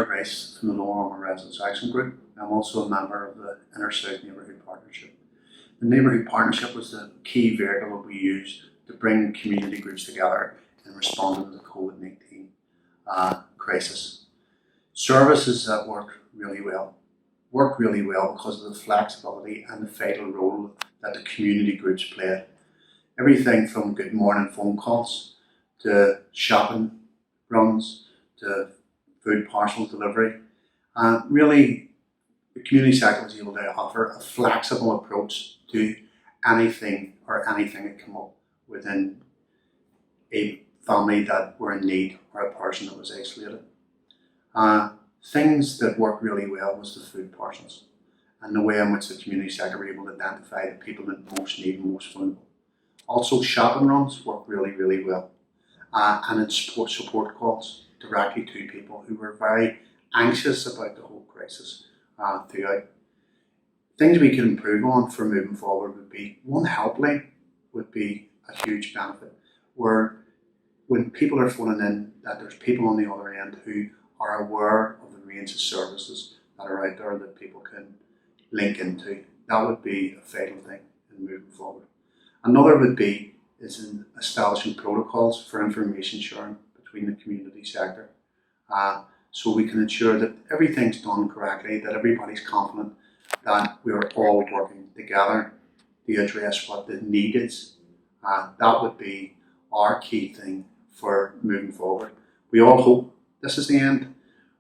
Grace from the Lower Ormeau Residents Action Group. I'm also a member of the Inner South Neighbourhood Partnership. The Neighbourhood Partnership was the key vehicle that we used to bring community groups together in responding to the COVID-19 crisis. Services that worked really well because of the flexibility and the vital role that the community groups played. Everything from good morning phone calls to shopping runs to food parcel delivery. Really, the community sector was able to offer a flexible approach to anything that came up within a family that were in need or a person that was isolated. Things that worked really well was the food parcels and the way in which the community sector were able to identify the people in most need and most vulnerable. Also, shopping runs worked really well, and in support calls directly to people who were very anxious about the whole crisis throughout. Things we can improve on for moving forward would be, one helpline would be a huge benefit, where when people are phoning in, that there's people on the other end who are aware of the range of services that are out there that people can link into. That would be a vital thing in moving forward. Another would be in establishing protocols for information sharing between the community sector, so we can ensure that everything's done correctly, that everybody's confident that we're all working together to address what the need is. That would be our key thing for moving forward. We all hope this is the end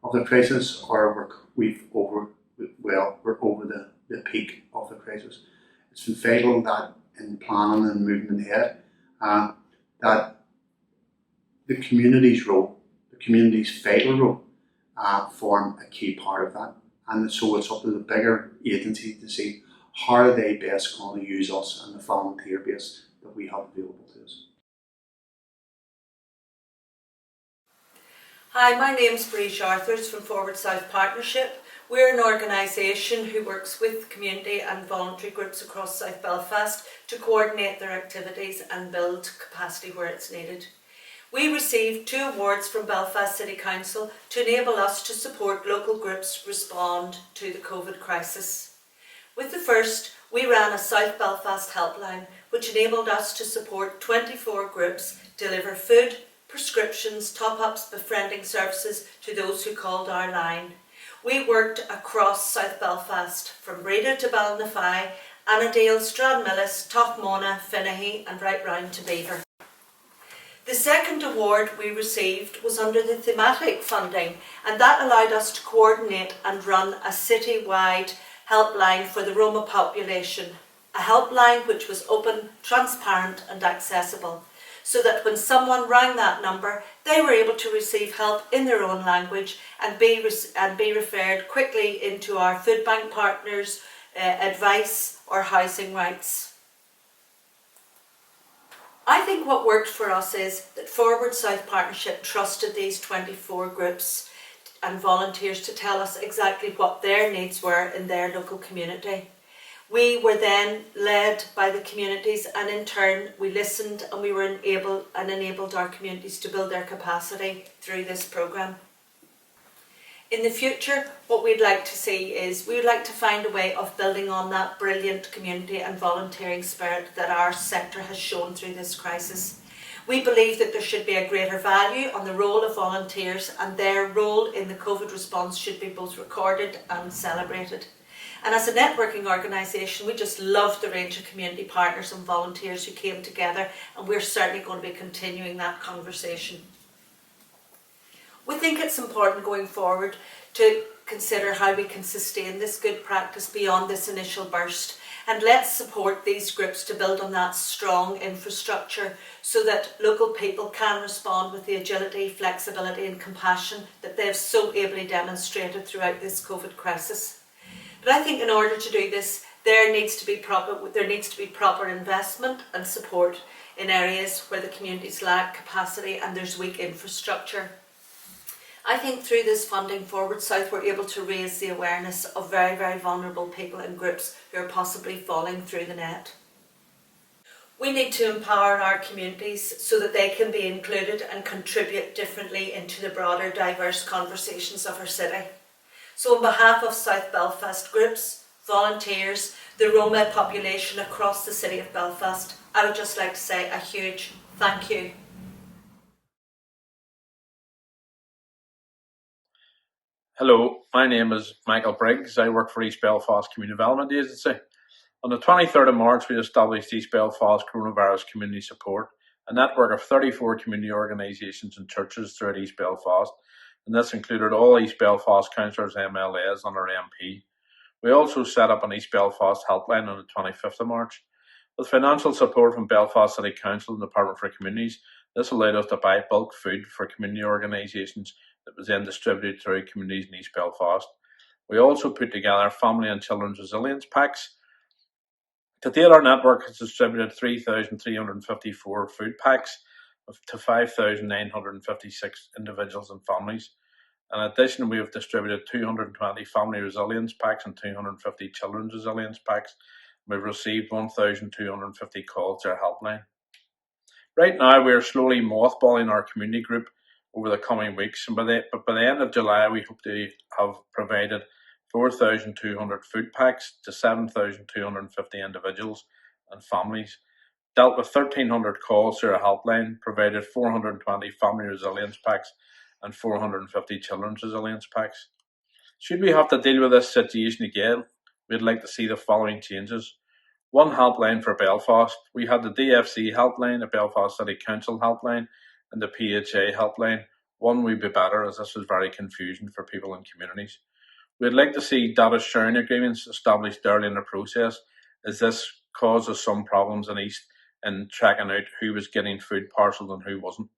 of the crisis, or we're over the peak of the crisis. It's been vital that in planning and moving ahead, that the community's role, the community's vital role, form a key part of that. And so it's up to the bigger agencies to see how are they best going to use us and the volunteer base that we have available to us. Hi, my name's Briege from Forward South Partnership. We're an organisation who works with community and voluntary groups across South Belfast to coordinate their activities and build capacity where it's needed. We received 2 awards from Belfast City Council to enable us to support local groups respond to the COVID crisis. With the first, we ran a South Belfast helpline which enabled us to support 24 groups deliver food, prescriptions, top-ups, befriending services to those who called our line. We worked across South Belfast, from Briege to Ballinafie, Annadale, Stradmillis, Tochmona, Finaghy and right round to Beaver. The second award we received was under the thematic funding, and that allowed us to coordinate and run a city-wide helpline for the Roma population, a helpline which was open, transparent and accessible, so that when someone rang that number, they were able to receive help in their own language and be referred quickly into our food bank partners, advice or housing rights. I think what worked for us is that Forward South Partnership trusted these 24 groups and volunteers to tell us exactly what their needs were in their local community. We were then led by the communities, and in turn we listened and we were enabled our communities to build their capacity through this programme. In the future, what we'd like to see is we would like to find a way of building on that brilliant community and volunteering spirit that our sector has shown through this crisis. We believe that there should be a greater value on the role of volunteers, and their role in the COVID response should be both recorded and celebrated. And as a networking organisation, we just love the range of community partners and volunteers who came together, and we're certainly going to be continuing that conversation. We think it's important going forward to consider how we can sustain this good practice beyond this initial burst, and let's support these groups to build on that strong infrastructure so that local people can respond with the agility, flexibility and compassion that they've so ably demonstrated throughout this COVID crisis. But I think in order to do this, there needs to be proper investment and support in areas where the communities lack capacity and there's weak infrastructure. I think through this funding, Forward South, we're able to raise the awareness of very, very vulnerable people and groups who are possibly falling through the net. We need to empower our communities so that they can be included and contribute differently into the broader diverse conversations of our city. So on behalf of South Belfast groups, volunteers, the Roma population across the city of Belfast, I would just like to say a huge thank you. Hello, my name is Michael Briggs. I work for East Belfast Community Development Agency. On the 23rd of March, we established East Belfast Coronavirus Community Support, a network of 34 community organisations and churches throughout East Belfast, and this included all East Belfast councillors, MLAs and our MP. We also set up an East Belfast helpline on the 25th of March. With financial support from Belfast City Council and Department for Communities, this allowed us to buy bulk food for community organisations that was then distributed through communities in East Belfast. We also put together family and children's resilience packs. To date, our network has distributed 3,354 food packs to 5,956 individuals and families. In addition, we have distributed 220 family resilience packs and 250 children's resilience packs. We've received 1,250 calls to our helpline. Right now, we are slowly mothballing our community group over the coming weeks, but by the end of July, we hope to have provided 4,200 food packs to 7,250 individuals and families, dealt with 1,300 calls through our helpline, provided 420 family resilience packs and 450 children's resilience packs. Should we have to deal with this situation again, we'd like to see the following changes. One helpline for Belfast. We had the DFC helpline, the Belfast City Council helpline, and the PHA helpline. One would be better, as this was very confusing for people in communities. We'd like to see data sharing agreements established early in the process, as this causes some problems in East in checking out who was getting food parcels and who wasn't.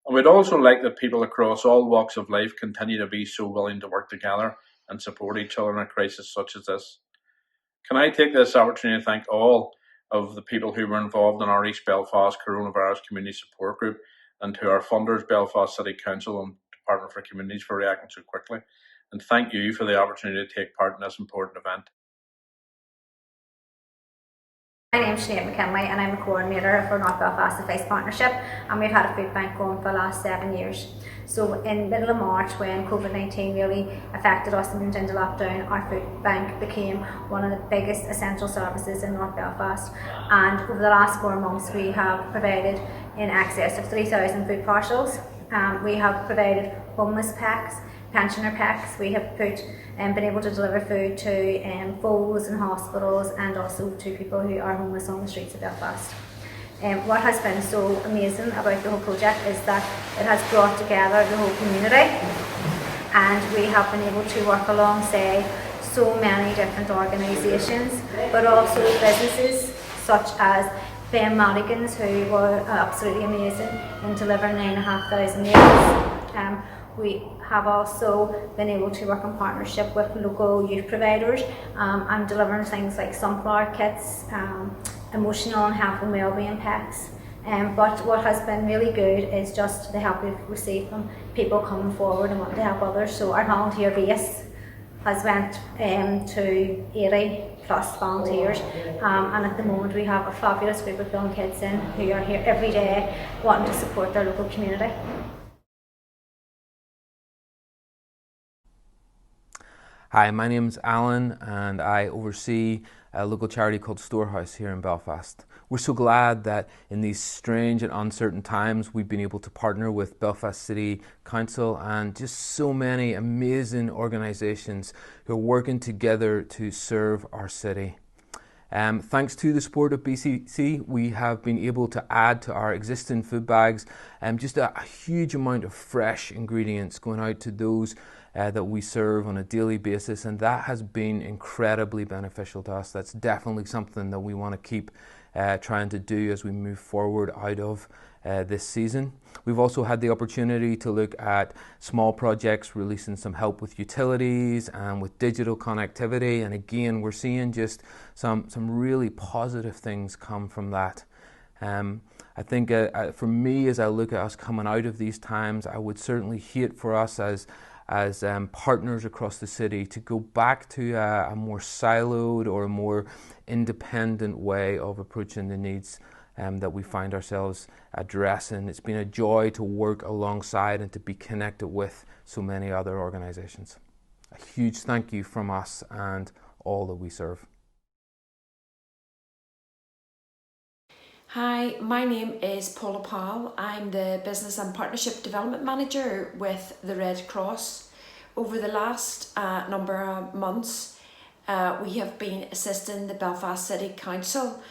And we'd also like that people across all walks of life continue to be so willing to work together and support each other in a crisis such as this. Can I take this opportunity to thank all of the people who were involved in our East Belfast Coronavirus Community Support Group, and to our funders, Belfast City Council and Department for Communities, for reacting so quickly. And thank you for the opportunity to take part in this important event. My name is Sinead McKinley and I'm a coordinator for North Belfast Advice Partnership, and we've had a food bank going for the last 7 years. So in the middle of March, when Covid-19 really affected us and went into lockdown, our food bank became one of the biggest essential services in North Belfast, and over the last 4 months we have provided in excess of 3,000 food parcels. We have provided homeless packs, pensioner packs. We have been able to deliver food to foes and hospitals, and also to people who are homeless on the streets of Belfast. What has been so amazing about the whole project is that it has brought together the whole community, and we have been able to work alongside so many different organisations, but also businesses such as Ben Madigan's, who were absolutely amazing in delivering 9,500 meals. We have also been able to work in partnership with local youth providers and delivering things like sunflower kits, emotional and health and wellbeing packs. But what has been really good is just the help we've received from people coming forward and wanting to help others. So our volunteer base has went to 80 plus volunteers, and at the moment we have a fabulous group of young kids in who are here every day wanting to support their local community. Hi, my name's Alan and I oversee a local charity called Storehouse here in Belfast. We're so glad that in these strange and uncertain times we've been able to partner with Belfast City Council and just so many amazing organisations who are working together to serve our city. Thanks to the support of BCC, we have been able to add to our existing food bags just a huge amount of fresh ingredients going out to those that we serve on a daily basis, and that has been incredibly beneficial to us. That's definitely something that we want to keep trying to do as we move forward out of this season. We've also had the opportunity to look at small projects, releasing some help with utilities and with digital connectivity, and again we're seeing just some really positive things come from that. I think for me, as I look at us coming out of these times, I would certainly hate for us as partners across the city to go back to a more siloed or a more independent way of approaching the needs that we find ourselves addressing. It's been a joy to work alongside and to be connected with so many other organisations. A huge thank you from us and all that we serve. Hi, my name is Paula Powell. I'm the Business and Partnership Development Manager with the Red Cross. Over the last number of months, we have been assisting the Belfast City Council,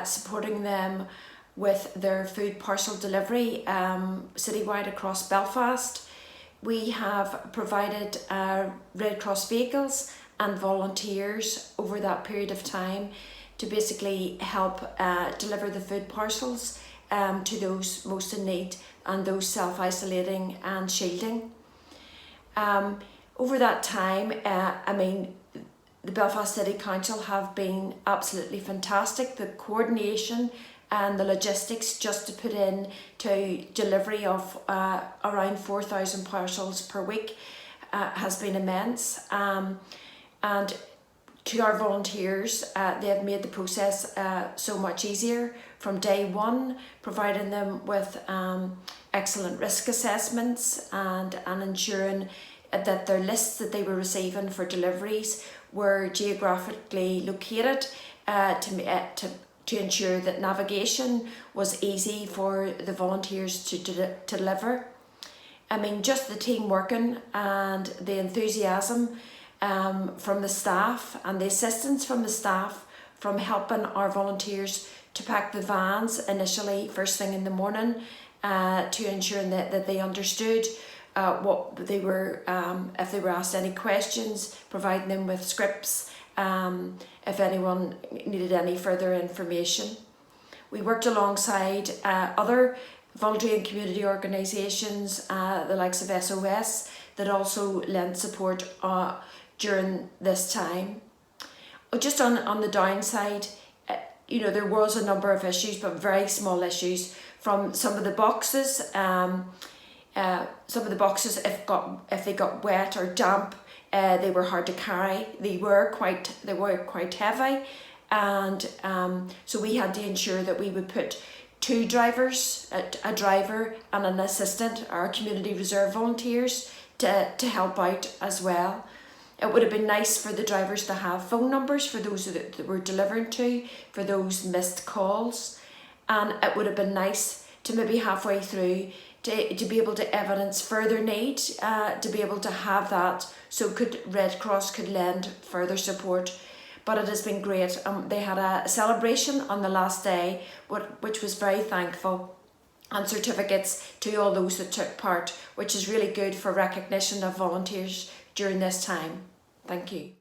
supporting them with their food parcel delivery citywide across Belfast. We have provided Red Cross vehicles and volunteers over that period of time to basically help deliver the food parcels to those most in need and those self-isolating and shielding. Over that time, the Belfast City Council have been absolutely fantastic. The coordination and the logistics just to put in to delivery of around 4,000 parcels per week has been immense. And to our volunteers, they have made the process so much easier from day one, providing them with excellent risk assessments and ensuring that their lists that they were receiving for deliveries were geographically located to ensure that navigation was easy for the volunteers to deliver. I mean, just the team working and the enthusiasm from the staff and the assistance from the staff from helping our volunteers to pack the vans initially first thing in the morning to ensure that they understood what they were, if they were asked any questions, providing them with scripts if anyone needed any further information. We worked alongside other voluntary and community organisations, the likes of SOS, that also lent support during this time. Just on the downside, there was a number of issues, but very small issues from some of the boxes. Some of the boxes, if they got wet or damp, they were hard to carry. They were quite heavy, and so we had to ensure that we would put two drivers, a driver and an assistant, our community reserve volunteers, to help out as well. It would have been nice for the drivers to have phone numbers for those that were delivering to, for those missed calls, and it would have been nice to maybe halfway through to be able to evidence further need, to be able to have that, so Red Cross could lend further support. But it has been great. They had a celebration on the last day, which was very thankful, and certificates to all those that took part, which is really good for recognition of volunteers during this time. Thank you.